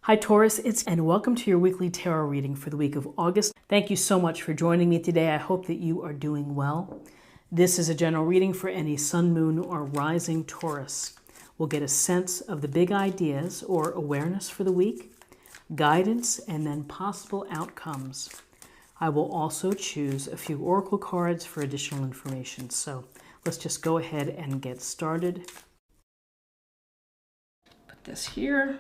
Hi Taurus, and welcome to your weekly tarot reading for the week of August. Thank you so much for joining me today. I hope that you are doing well. This is a general reading for any sun, moon, or rising Taurus. We'll get a sense of the big ideas or awareness for the week, guidance, and then possible outcomes. I will also choose a few oracle cards for additional information. So let's just go ahead and get started. Put this here.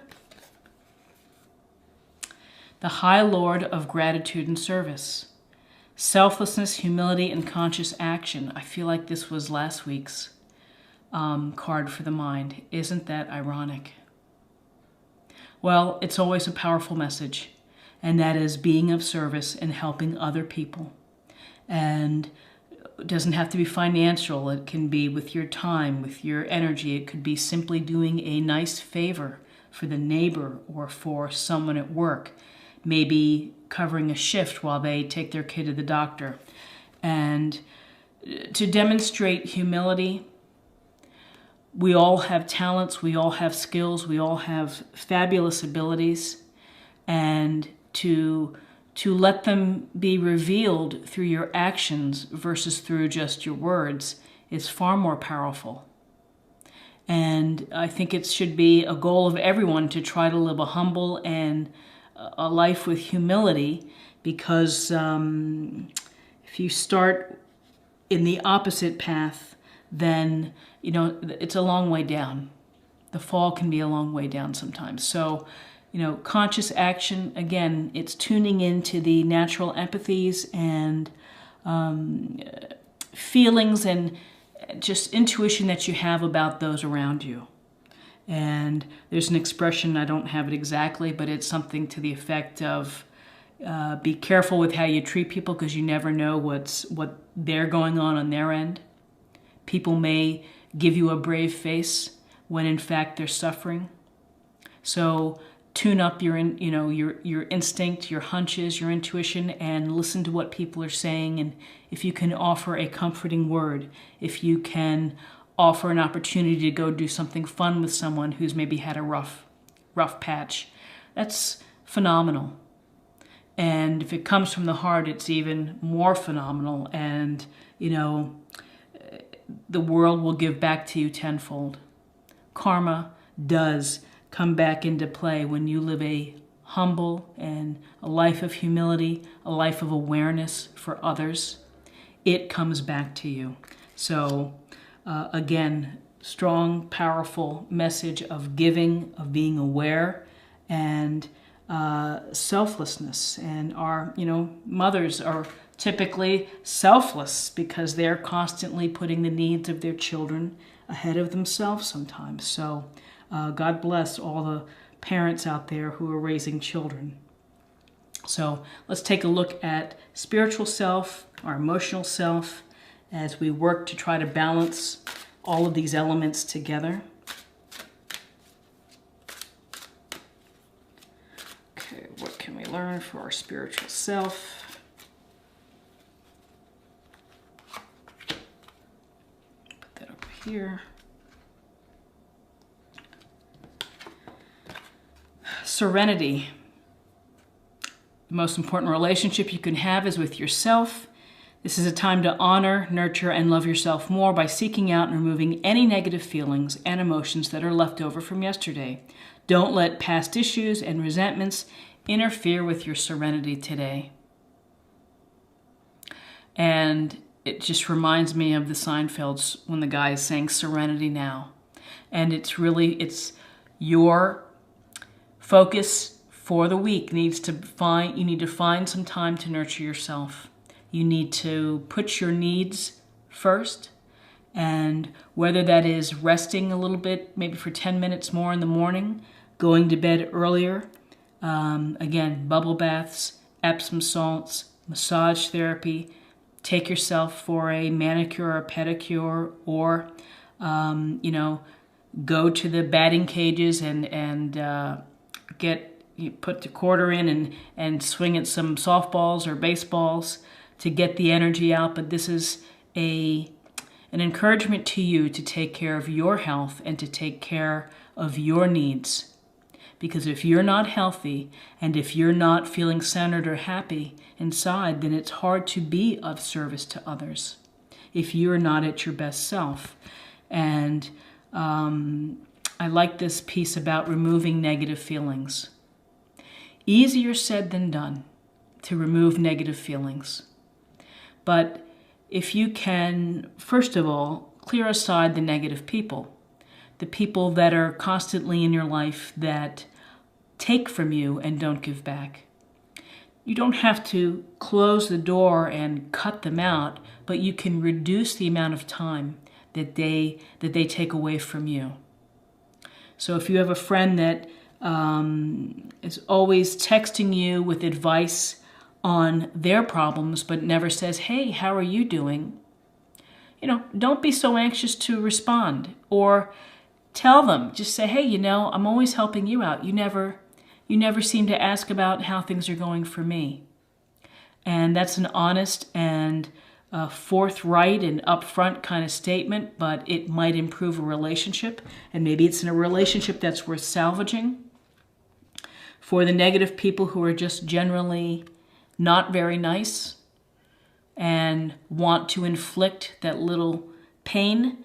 The High Lord of Gratitude and Service. Selflessness, humility, and conscious action. I feel like this was last week's card for the mind. Isn't that ironic? Well, it's always a powerful message, and that is being of service and helping other people. And it doesn't have to be financial. It can be with your time, with your energy. It could be simply doing a nice favor for the neighbor or for someone at work. Maybe covering a shift while they take their kid to the doctor. And to demonstrate humility, we all have talents, we all have skills, we all have fabulous abilities, and to let them be revealed through your actions versus through just your words is far more powerful. And I think it should be a goal of everyone to try to live a humble and a life with humility, because if you start in the opposite path, then it's a long way down. The fall can be a long way down sometimes. So conscious action, again, it's tuning into the natural empathies and feelings and just intuition that you have about those around you. And there's an expression, I don't have it exactly, but it's something to the effect of be careful with how you treat people, because you never know what they're going on their end. People may give you a brave face when in fact they're suffering. So tune up your instinct, your hunches, your intuition, and listen to what people are saying. And if you can offer a comforting word, if you can offer an opportunity to go do something fun with someone who's maybe had a rough patch, that's phenomenal. And if it comes from the heart, it's even more phenomenal. And the world will give back to you tenfold. Karma does come back into play when you live a humble and a life of humility, a life of awareness for others. It comes back to you. So again, strong, powerful message of giving, of being aware, and selflessness. And our, mothers are typically selfless because they're constantly putting the needs of their children ahead of themselves sometimes. So God bless all the parents out there who are raising children. So let's take a look at spiritual self, our emotional self, as we work to try to balance all of these elements together. Okay, what can we learn for our spiritual self? Put that over here. Serenity. The most important relationship you can have is with yourself. This is a time to honor, nurture, and love yourself more by seeking out and removing any negative feelings and emotions that are left over from yesterday. Don't let past issues and resentments interfere with your serenity today. And it just reminds me of the Seinfelds when the guy is saying serenity now. And it's your focus for the week you need to find some time to nurture yourself. You need to put your needs first, and whether that is resting a little bit, maybe for 10 minutes more in the morning, going to bed earlier, again, bubble baths, Epsom salts, massage therapy, take yourself for a manicure or pedicure, or, go to the batting cages and put the quarter in and swing at some softballs or baseballs to get the energy out. But this is an encouragement to you to take care of your health and to take care of your needs, Because if you're not healthy and if you're not feeling centered or happy inside, then it's hard to be of service to others if you're not at your best self. And I like this piece about removing negative feelings. Easier said than done to remove negative feelings. But if you can, first of all, clear aside the negative people, the people that are constantly in your life that take from you and don't give back. You don't have to close the door and cut them out, but you can reduce the amount of time that they take away from you. So if you have a friend that is always texting you with advice on their problems, but never says, "Hey, how are you doing?" Don't be so anxious to respond, or tell them, just say, "Hey, I'm always helping you out. You never seem to ask about how things are going for me." And that's an honest and forthright and upfront kind of statement, but it might improve a relationship, and maybe it's in a relationship that's worth salvaging. For the negative people who are just generally not very nice and want to inflict that little pain,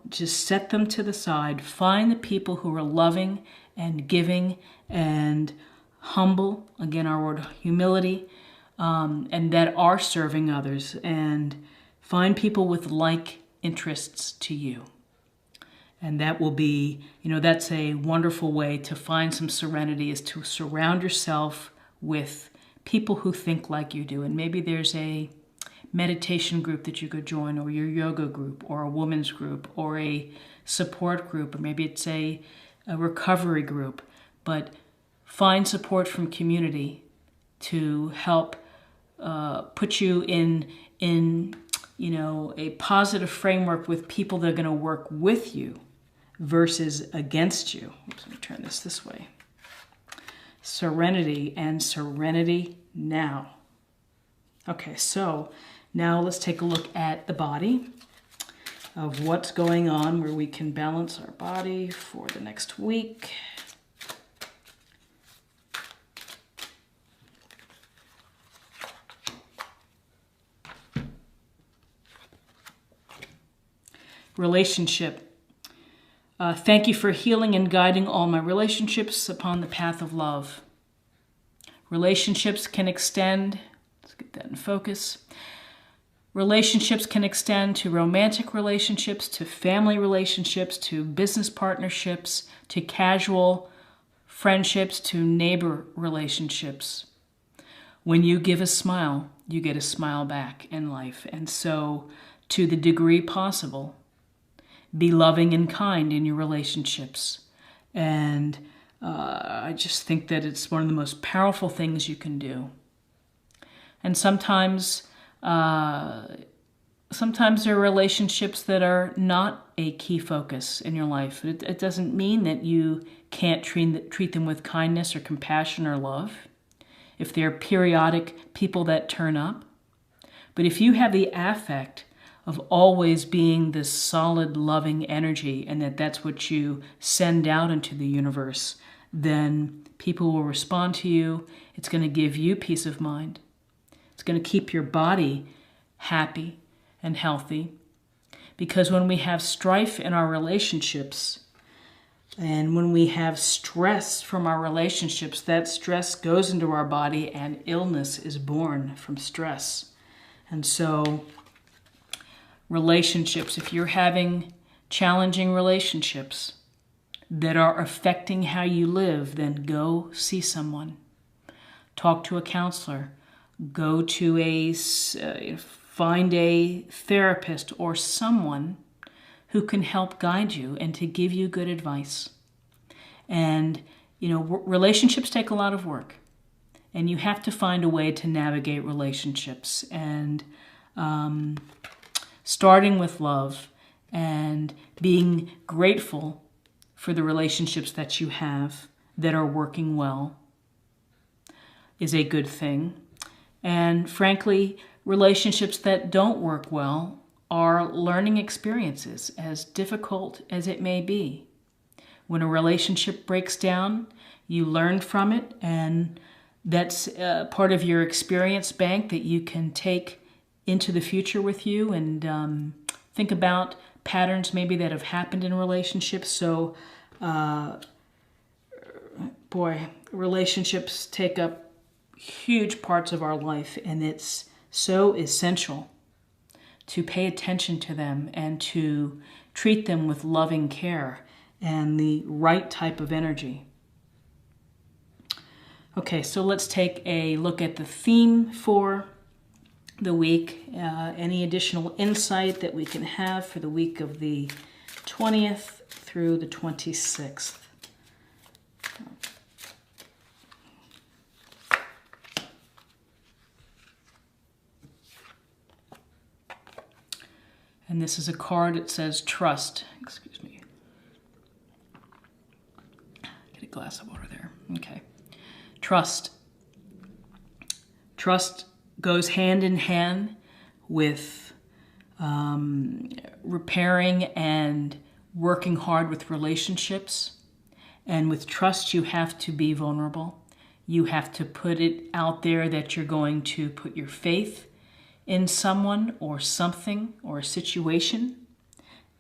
just set them to the side. Find the people who are loving and giving and humble, again, our word humility, and that are serving others, and find people with like interests to you. And that will be, that's a wonderful way to find some serenity, is to surround yourself with people who think like you do. And maybe there's a meditation group that you could join, or your yoga group, or a women's group, or a support group, or maybe it's a recovery group. But find support from community to help put you in a positive framework with people that are going to work with you versus against you. Oops, let me turn this way. Serenity and serenity now. Okay, so now let's take a look at the body, of what's going on, where we can balance our body for the next week. Relationship. Thank you for healing and guiding all my relationships upon the path of love. Relationships can extend, let's get that in focus. Relationships can extend to romantic relationships, to family relationships, to business partnerships, to casual friendships, to neighbor relationships. When you give a smile, you get a smile back in life. And so, to the degree possible, be loving and kind in your relationships. And I just think that it's one of the most powerful things you can do. And sometimes there are relationships that are not a key focus in your life. It doesn't mean that you can't treat them with kindness or compassion or love, if they're periodic people that turn up. But if you have the affect of always being this solid, loving energy, and that's what you send out into the universe, then people will respond to you. It's going to give you peace of mind. It's going to keep your body happy and healthy. Because when we have strife in our relationships, and when we have stress from our relationships, that stress goes into our body, and illness is born from stress. And so, relationships, if you're having challenging relationships that are affecting how you live, then go see someone. Talk to a counselor. Go to find a therapist or someone who can help guide you and to give you good advice. And, relationships take a lot of work. And you have to find a way to navigate relationships. And starting with love and being grateful for the relationships that you have that are working well is a good thing. And frankly, relationships that don't work well are learning experiences, as difficult as it may be. When a relationship breaks down, You learned from it, and that's part of your experience bank that you can take into the future with you, and think about patterns maybe that have happened in relationships. So, boy, relationships take up huge parts of our life, and it's so essential to pay attention to them and to treat them with loving care and the right type of energy. Okay, so let's take a look at the theme for the week. Any additional insight that we can have for the week of the 20th through the 26th. And this is a card that says trust. Excuse me. Get a glass of water there. Okay. Trust. Trust goes hand in hand with repairing and working hard with relationships. And with trust, you have to be vulnerable. You have to put it out there that you're going to put your faith in someone or something or a situation.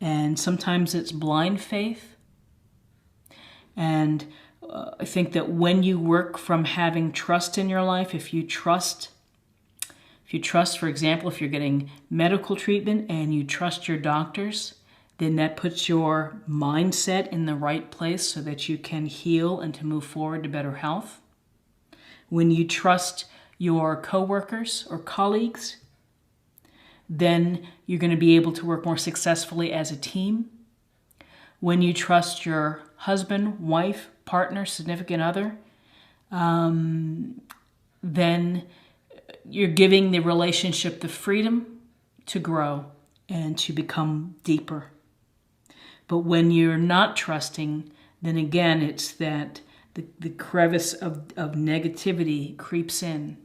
And sometimes it's blind faith. And I think that when you work from having trust in your life, if you trust, for example, if you're getting medical treatment and you trust your doctors, then that puts your mindset in the right place so that you can heal and to move forward to better health. When you trust your coworkers or colleagues, then you're going to be able to work more successfully as a team. When you trust your husband, wife, partner, significant other, then you're giving the relationship the freedom to grow and to become deeper. But when you're not trusting, then again, it's that the crevice of negativity creeps in.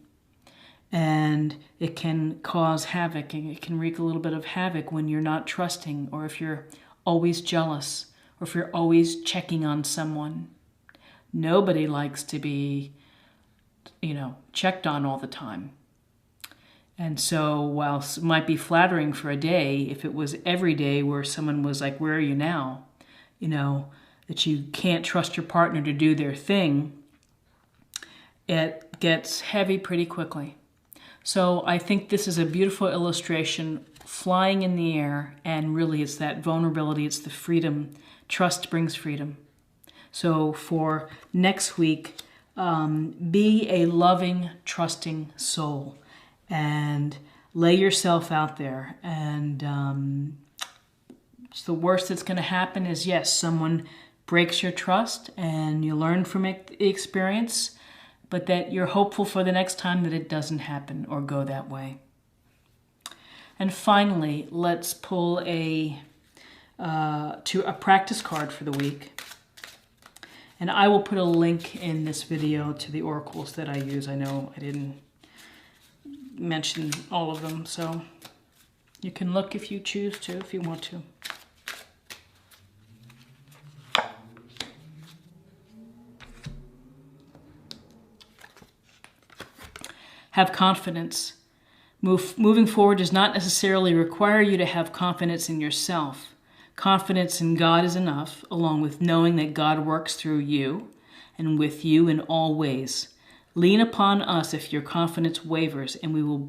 And it can cause havoc, and it can wreak a little bit of havoc when you're not trusting, or if you're always jealous, or if you're always checking on someone. Nobody likes to be, checked on all the time. And so while it might be flattering for a day, if it was every day where someone was like, where are you now? That you can't trust your partner to do their thing, it gets heavy pretty quickly. So I think this is a beautiful illustration, flying in the air, and really it's that vulnerability, it's the freedom. Trust brings freedom. So for next week, be a loving, trusting soul and lay yourself out there. And the worst that's going to happen is, yes, someone breaks your trust and you learn from the experience, but that you're hopeful for the next time that it doesn't happen or go that way. And finally, let's pull a practice card for the week. And I will put a link in this video to the oracles that I use. I know I didn't mention all of them, so you can look if you choose to, if you want to. Have confidence. Moving forward does not necessarily require you to have confidence in yourself. Confidence in God is enough, along with knowing that God works through you and with you in all ways. Lean upon us if your confidence wavers, and we will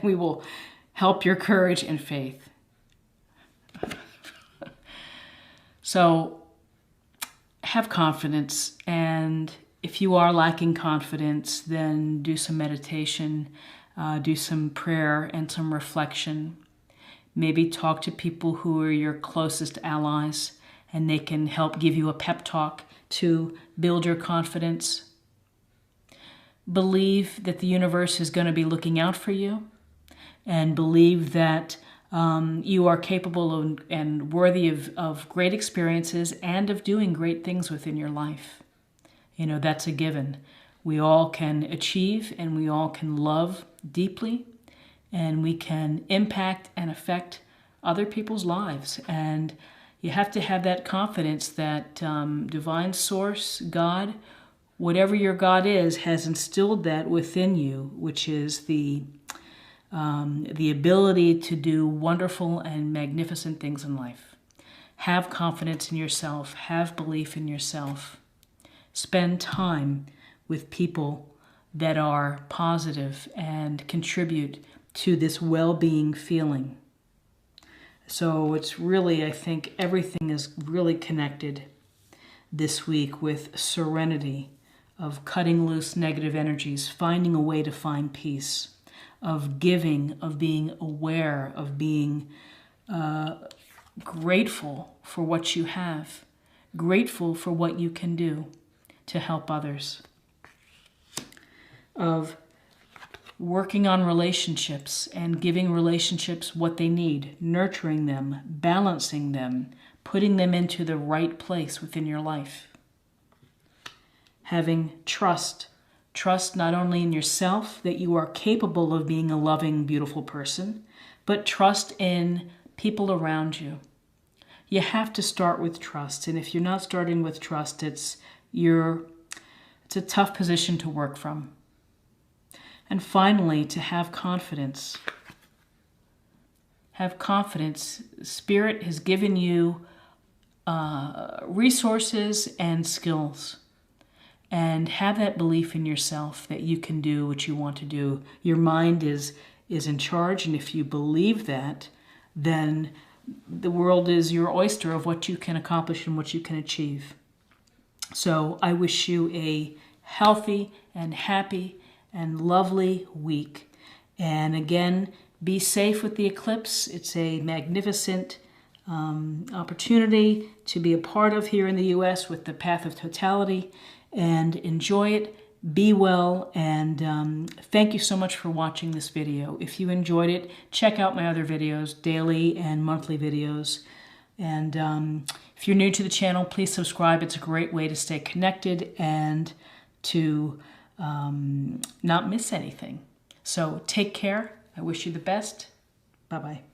we will help your courage and faith. So have confidence, and if you are lacking confidence, then do some meditation, do some prayer and some reflection. Maybe talk to people who are your closest allies, and they can help give you a pep talk to build your confidence. Believe that the universe is going to be looking out for you, and believe that you are capable and worthy of great experiences and of doing great things within your life. That's a given. We all can achieve, and we all can love deeply, and we can impact and affect other people's lives. And, You have to have that confidence that divine source, God, whatever your God is, has instilled that within you, which is the ability to do wonderful and magnificent things in life. Have confidence in yourself. Have belief in yourself. Spend time with people that are positive and contribute to this well-being feeling. So it's really, I think everything is really connected this week with serenity, of cutting loose negative energies, finding a way to find peace, of giving, of being aware, of being grateful for what you have, grateful for what you can do to help others, of working on relationships and giving relationships what they need, nurturing them, balancing them, putting them into the right place within your life. Having trust not only in yourself, that you are capable of being a loving, beautiful person, but trust in people around you. You have to start with trust, and if you're not starting with trust, it's a tough position to work from. And finally, to have confidence. Have confidence. Spirit has given you resources and skills. And have that belief in yourself that you can do what you want to do. Your mind is in charge, and if you believe that, then the world is your oyster of what you can accomplish and what you can achieve. So I wish you a healthy and happy and lovely week. And again, be safe with the eclipse. It's a magnificent opportunity to be a part of here in the U.S. with the Path of Totality, and enjoy it. Be well, and thank you so much for watching this video. If you enjoyed it, check out my other videos, daily and monthly videos. And if you're new to the channel, please subscribe. It's a great way to stay connected and to not miss anything. So take care. I wish you the best. Bye-bye.